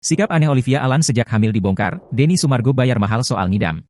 Sikap aneh Olivia Alan sejak hamil dibongkar, Denny Sumargo bayar mahal soal ngidam.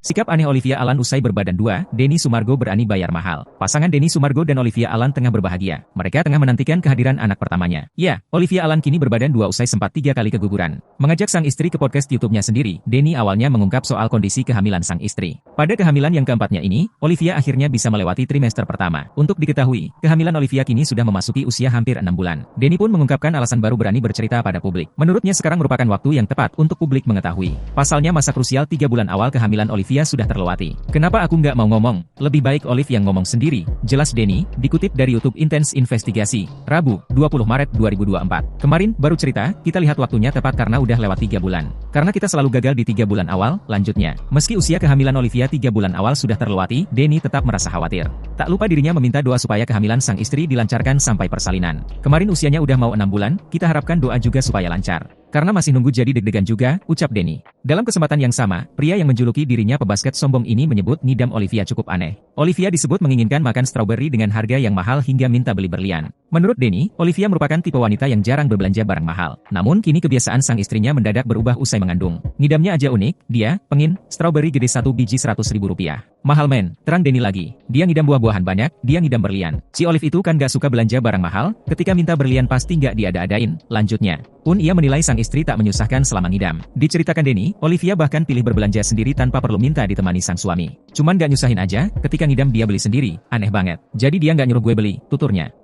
Sikap aneh Olivia Alan usai berbadan dua, Denny Sumargo berani bayar mahal. Pasangan Denny Sumargo dan Olivia Alan tengah berbahagia. Mereka tengah menantikan kehadiran anak pertamanya. Ya, Olivia Alan kini berbadan dua usai sempat 3 kali keguguran. Mengajak sang istri ke podcast YouTube-nya sendiri, Denny awalnya mengungkap soal kondisi kehamilan sang istri. Pada kehamilan yang keempatnya ini, Olivia akhirnya bisa melewati trimester pertama. Untuk diketahui, kehamilan Olivia kini sudah memasuki usia hampir 6 bulan. Denny pun mengungkapkan alasan baru berani bercerita pada publik. Menurutnya sekarang merupakan waktu yang tepat untuk publik mengetahui. Pasalnya masa krusial 3 bulan awal kehamilan Olivia sudah terlewati. Kenapa aku nggak mau ngomong? Lebih baik Olive yang ngomong sendiri, jelas Denny, dikutip dari YouTube Intense Investigasi, Rabu, 20 Maret 2024. Kemarin, baru cerita, kita lihat waktunya tepat karena udah lewat 3 bulan. Karena kita selalu gagal di 3 bulan awal, lanjutnya. Meski usia kehamilan Olivia 3 bulan awal sudah terlewati, Denny tetap merasa khawatir. Tak lupa dirinya meminta doa supaya kehamilan sang istri dilancarkan sampai persalinan. Kemarin usianya udah mau 6 bulan, kita harapkan doa juga supaya lancar. Karena masih nunggu jadi deg-degan juga, ucap Denny. Dalam kesempatan yang sama, pria yang menjuluki dirinya pebasket sombong ini menyebut ngidam Olivia cukup aneh. Olivia disebut menginginkan makan strawberry dengan harga yang mahal hingga minta beli berlian. Menurut Denny, Olivia merupakan tipe wanita yang jarang berbelanja barang mahal. Namun kini kebiasaan sang istrinya mendadak berubah usai mengandung. Ngidamnya aja unik, dia, pengin, strawberry gede 1 biji Rp100.000. Mahal men, terang Denny lagi. Dia ngidam buah-buahan banyak, dia ngidam berlian. Si Olive itu kan gak suka belanja barang mahal, ketika minta berlian pasti gak diada-adain. Lanjutnya, pun ia menilai sang istri tak menyusahkan selama ngidam. Diceritakan Denny, Olivia bahkan pilih berbelanja sendiri tanpa perlu minta ditemani sang suami. Cuman gak nyusahin aja, ketika ngidam dia beli sendiri, aneh banget. Jadi dia gak nyuruh gue beli, tuturnya.